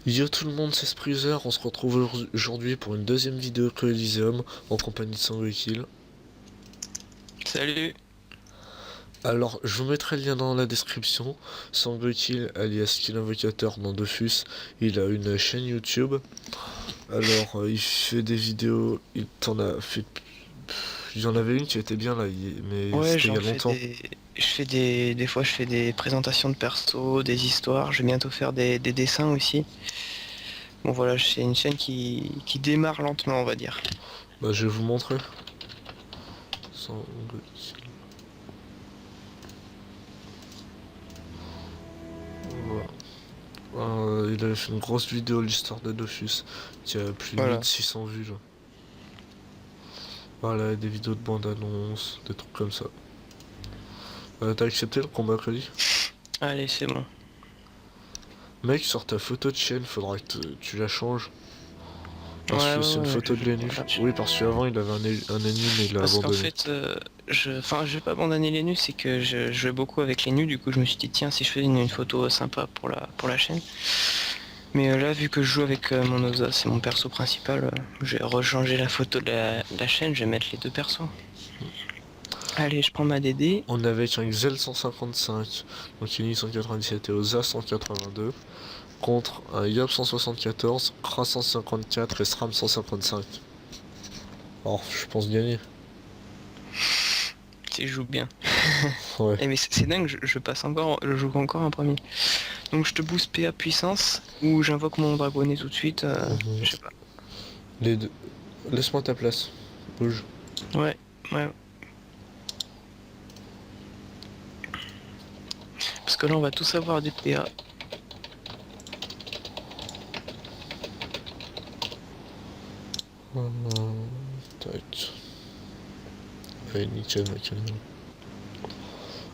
Yo tout le monde, c'est Spreezer, on se retrouve aujourd'hui pour une deuxième vidéo Elysium en compagnie de Sangokill. Salut. Alors, je vous mettrai le lien dans la description. Sangokill, alias Kill Invocateur dans Dofus, il a une chaîne YouTube. Alors, il fait des vidéos, il t'en a fait... Il y en avait une qui était bien là, mais Ouais, c'était il y j'en a fais longtemps. des fois je fais des présentations de persos, des histoires, je vais bientôt faire des dessins aussi. Bon voilà, c'est une chaîne qui démarre lentement, on va dire. Bah, je vais vous montrer. Sangokill. Voilà. Il avait fait une grosse vidéo l'histoire de Dofus qui a plus de Voilà. 1600 vues là. Voilà, des vidéos de bande-annonce, des trucs comme ça. T'as accepté le combat, Cody? Allez, c'est bon. Mec, sur ta photo de chaîne, faudra que tu la changes. Parce Ouais, que c'est une ouais, ouais, photo de l'ENU. voilà. Oui, parce qu'avant il avait un ennemi, mais il l'a Parce qu'en abandonné. fait, je vais pas abandonner les nus, c'est que je jouais beaucoup avec les nus, du coup je me suis dit tiens si je faisais une photo sympa pour la chaîne. Mais là, vu que je joue avec mon Oza, c'est mon perso principal, je vais rechanger la photo de la chaîne, je vais mettre les deux persos. Allez, je prends ma DD. On avait un Xel 155, donc Uni 197 et Oza 182, contre un Yop 174, Kra 154 et SRAM 155. Alors, je pense gagner. Si je joue bien. Ouais. Eh mais c'est dingue, je joue encore en premier. Donc je te booste PA puissance, ou j'invoque mon dragonnet tout de suite, je sais pas. Les deux. Laisse-moi ta place. Bouge. Ouais, ouais. Parce que là on va tous avoir des PA. Tac. Ouais, nickel, mec.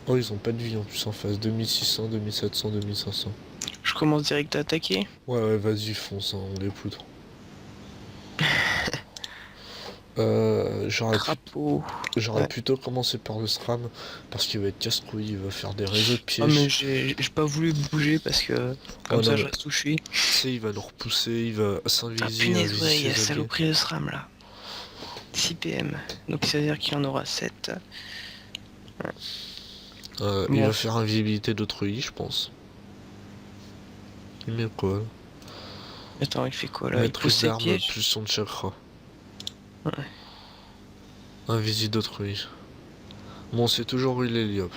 Oh, ils ont pas de vie en plus en face. 2600, 2700, 2500. Je commence direct à attaquer. Ouais, ouais, vas-y, fonce, hein, on les poudre. Crapaud. J'aurais Ouais. plutôt commencé par le SRAM parce qu'il va être casse-couille, il va faire des réseaux de Oh mais pièges. j'ai pas voulu bouger parce que Oh comme non, ça je mais reste où je suis. tu sais, il va nous repousser, il va Ah s'invisier, punaise, invisier ouais, il y a ses alliés. saloperie de SRAM là. 6 PM. Donc ça veut dire qu'il y en aura 7. Il Bon, va faire invisibilité d'autrui, je pense. Il met quoi? attends, il fait quoi là? Il pose Maîtrise ses d'armes pièges? plus son chakra. Ouais. Invisible d'autrui. Bon, c'est toujours eu l'héliop.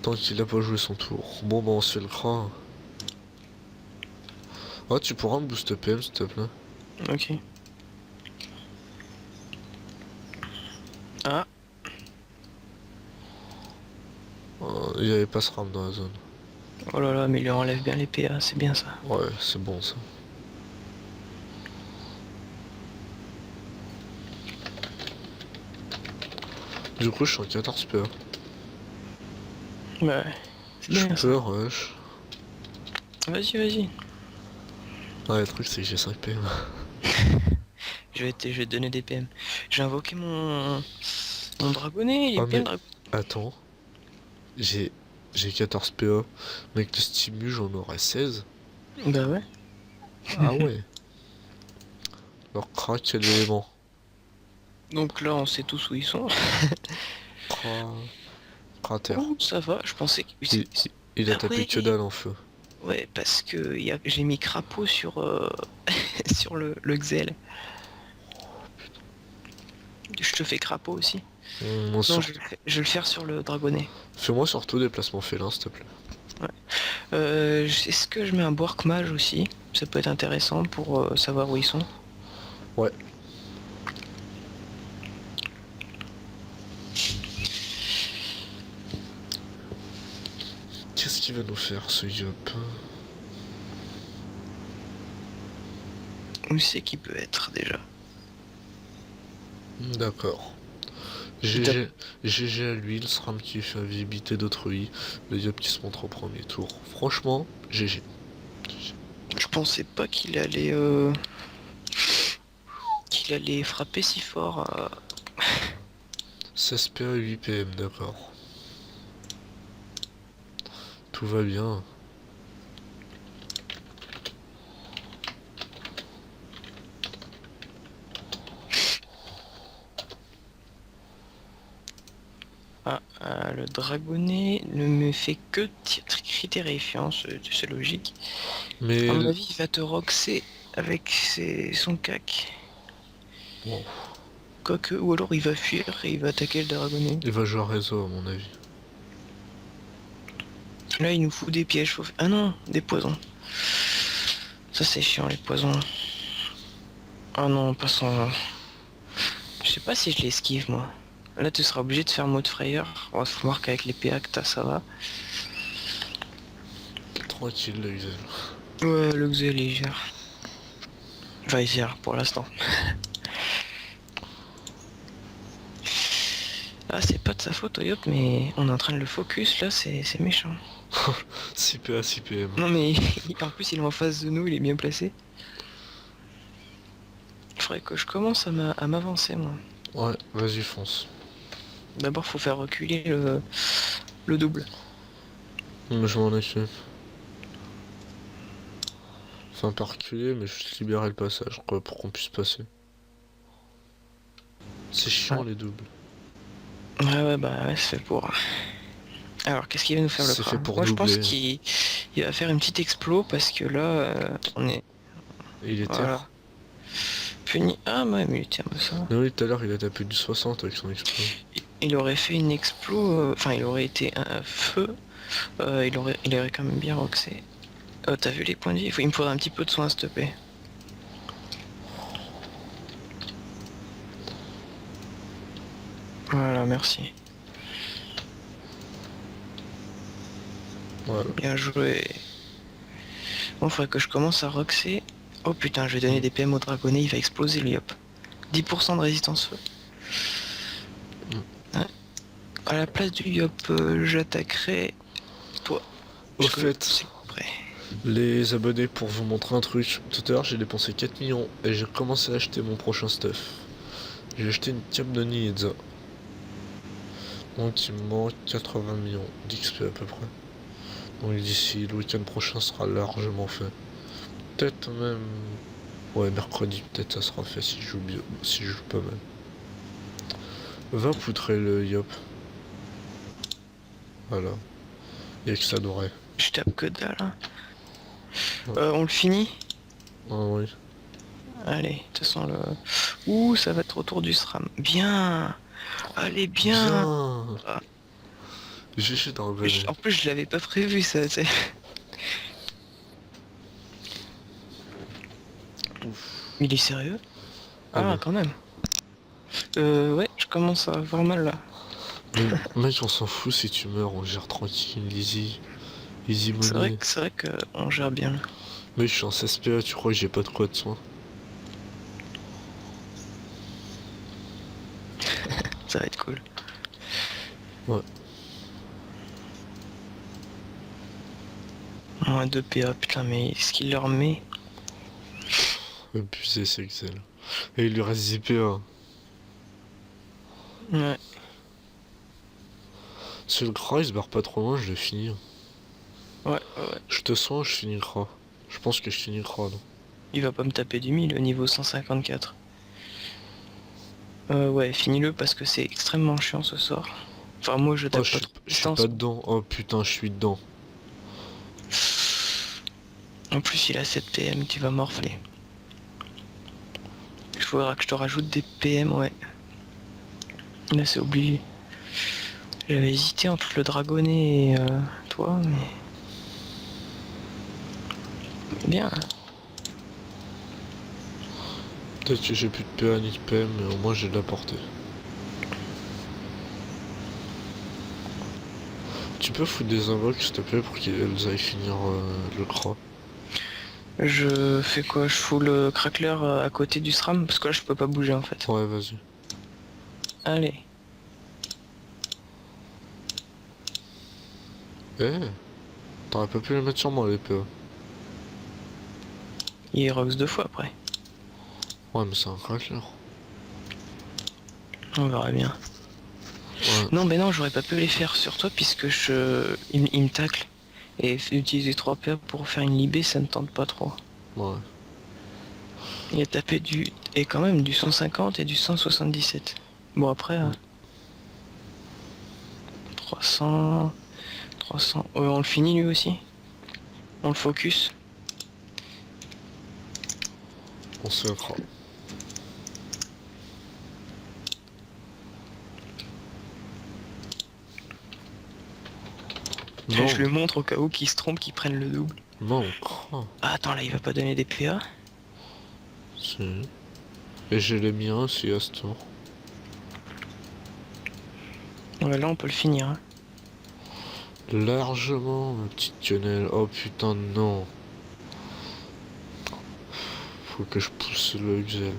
Tant qu'il a pas joué son tour. Bon, bah, on se fait le cran. Oh, tu pourras me boost PM, s'il te plaît. Ok. Ah, Il y avait pas ce ram dans la zone. oh là là, mais il lui enlève bien les PA, c'est bien ça. Ouais, c'est bon ça. Du coup, je suis en 14 PA. Bah ouais, c'est Je bien peux ça. rush. Vas-y, vas-y. Ah, le truc, c'est que j'ai 5 PM. Je vais te donner des PM. J'ai invoqué mon dragonnet, il est Ah, bien mais le dragonnet. attends. J'ai j'ai 14 PA. Mais avec le stimu, j'en aurais 16. Bah ouais. Ah ouais. Alors, crack, quel élément? Donc là, on sait tous où ils sont. Cra... Cratère. Ouh, ça va, je pensais que... Il, il a Ah tapé ouais, que dalle en feu. ouais, parce que j'ai mis crapaud sur, sur le Xel. Je te fais crapaud aussi. On Non, sort... je vais le faire sur le dragonnet. Fais-moi surtout des placements félins, s'il te plaît. Ouais. Est-ce que je mets un Bork Mage aussi? Ça peut être intéressant pour savoir où ils sont. Ouais. Qu'est-ce qu'il va nous faire, ce Yop? Où c'est qui peut être déjà? D'accord. Il tape- GG, GG à lui, le SRAM qui fait invisibilité d'autrui, le Yop qui se montre au premier tour. Franchement, GG. Je pensais pas qu'il allait frapper si fort. 16 PA 8 PM, d'accord. Tout va bien. Le dragonnet ne me fait que cris terrifiants, c'est logique. Mais... À mon avis, il va te roxer avec son cac. Wow. Quoique, ou alors il va fuir et il va attaquer le dragonnet. Il va jouer à réseau à mon avis. Là, il nous fout des pièges. Ah non, des poisons. Ça, c'est chiant, les poisons. Ah non, passons. Je sais pas si je l'esquive, moi. Là, tu seras obligé de faire mode frayeur. On va se voir qu'avec les PA que t'as, ça va. Tranquille, le Xel. Ouais, le Xel, il gère. Enfin, il gère pour l'instant. Ah, c'est pas de sa faute, Oyop, mais on est en train de le focus, là, c'est méchant. 6 PA, 6 PM. Non, mais en plus, il est en face de nous, il est bien placé. Il faudrait que je commence à m'avancer, moi. Ouais, vas-y, fonce. D'abord, faut faire reculer le double. Mais je m'en occupe. Enfin, pas reculer, mais juste libérer le passage, quoi, pour qu'on puisse passer. C'est chiant, Ouais. les doubles. Ouais, bah ouais, c'est fait pour. Alors, qu'est-ce qu'il va nous faire le C'est cra? fait pour Moi, je pense doubler. qu'il va faire une petite explo parce que là, on est. Et il est Voilà. terre. Puni. Ah, ouais, mais tiens, bah, ça va. Mais oui, tout à l'heure, il a tapé du 60 avec son exploit. Il aurait fait une explo. Enfin, il aurait été un feu. Il aurait quand même bien roxé. T'as vu les points de vie? Il me faudrait un petit peu de soin, s'il te plaît. Voilà, merci. Voilà. Bien joué. Bon, faudrait que je commence à roxer. Oh putain, je vais donner des PM au dragonnet, il va exploser le Yop. 10% de résistance feu. Ouais. À la place du Yop, j'attaquerai toi. Au fait, c'est prêt. les abonnés, pour vous montrer un truc, tout à l'heure j'ai dépensé 4 millions et j'ai commencé à acheter mon prochain stuff. J'ai acheté une cape de Nidza. Donc il me manque 80 millions d'XP à peu près. Donc d'ici le week-end prochain sera largement fait. Peut-être même... Ouais, mercredi peut-être ça sera fait si je joue bien, si je joue pas mal. Va poutrer le Yop. Voilà. Y'a que ça d'oreille. Je tape que dalle. Hein. Ouais. On le finit? Ah oui. Allez, de toute façon le... Ouh, ça va être autour du SRAM. Bien. Allez, bien. Bien. Ah. J'ai dans le bonnet. En plus, je l'avais pas prévu, ça. Il est sérieux? Ah Ah, bah. quand même. Ouais, je commence à avoir mal là. Mais mec, on s'en fout si tu meurs, on gère tranquille, easy. Easy money. C'est vrai que on gère bien. Mec, je suis en CSPA, tu crois que j'ai pas de quoi de soin? Ça va être cool. Ouais. Moins 2 PA, putain, mais ce qu'il leur met. Abusé, c'est Excel. Et il lui reste 10 PA. Ouais. Si le Kra il se barre pas trop loin, je vais finir. Ouais. Je te sens, je finis le Kra. Je pense que je finis le Kra, non? Il va pas me taper du 1000 au niveau 154. Ouais, finis-le parce que c'est extrêmement chiant ce soir. Enfin, moi je tape Oh, pas trop de je suis distance. pas dedans. Oh putain, je suis dedans. En plus, il a 7 PM, tu vas morfler. Il faudra que je te rajoute des PM, ouais. Là, c'est obligé. J'avais hésité entre le dragonnet et toi, mais... Bien. Peut-être que j'ai plus de PA ni de PM, mais au moins j'ai de la portée. Tu peux foutre des invoques s'il te plaît pour qu'elles aillent finir le Kra. Je fais quoi? Je fous le crackler à côté du SRAM parce que là je peux pas bouger en fait. Ouais, vas-y. Allez. Eh, t'aurais pas pu les mettre sur moi les PA. Il rox 2 fois après. Ouais, mais c'est un cracker. On verra bien. Ouais. Non, mais non, j'aurais pas pu les faire sur toi puisque il me tacle. Et utiliser 3 PA pour faire une libé, ça ne tente pas trop. Ouais. Il a tapé et quand même du 150 et du 177. Bon après... 300... 300... Ouais, on le finit lui aussi. On le focus. On se fera. Non, Je le montre au cas où qu'il se trompe, qu'il prenne le double. non, on craint. Ah, attends, là, il va pas donner des PA. Si. Et j'ai les miens aussi à ce tour. Ouais, là, on peut le finir. Hein. Largement, ma petite quenelle. Oh putain, non. Faut que je pousse le Excel.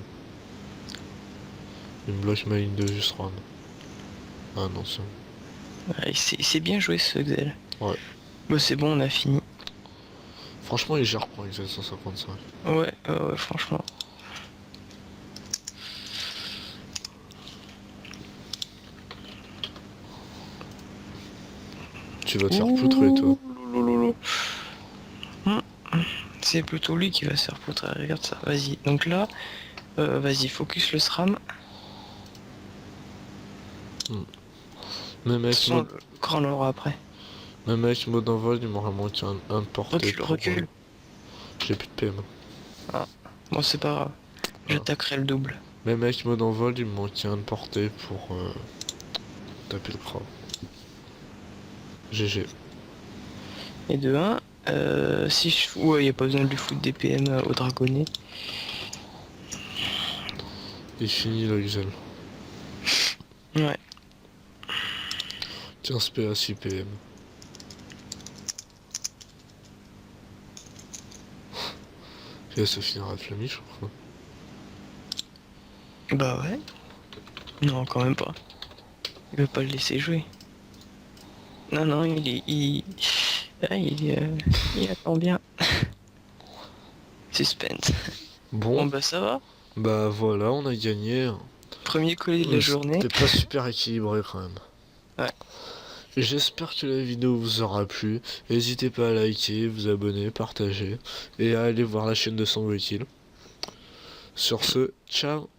Il me bloque ma ligne de vue, ce round. Ah non, c'est bon. Ouais, c'est bien joué ce Xel. Ouais. Bah, c'est bon, on a fini. Franchement, il gère pour Excel 155. Ouais, franchement. Tu vas te faire poutrer, toi. Ouh. C'est plutôt lui qui va se faire poutrer, regarde ça. Vas-y, donc là, vas-y, focus le SRAM. Même avec Sans mode... le grand l'aura après. Même avec mode envol, il m'aurait manqué un de portée. Recule, pour, recule. J'ai plus de PM. Ah, bon, c'est pas grave. J'attaquerai le double. Même avec mode envol, il me manquait un de portée pour taper le crabe. GG. Et de 1, si je... Ouais, y a pas besoin de lui foutre des PM au dragonnet. Il finit le Excel. Ouais. 15 PA, 6 PM. Et ça finira avec la je crois. Bah ouais. Non, quand même pas. Il veut pas le laisser jouer. Non, non, il attend bien. Suspense. Bon Bon, bah ça va. bah voilà, on a gagné. Premier colis de la journée. C'était pas super équilibré quand même. Ouais. J'espère que la vidéo vous aura plu. N'hésitez pas à liker, vous abonner, partager et à aller voir la chaîne de Sangokill. Sur ce, ciao.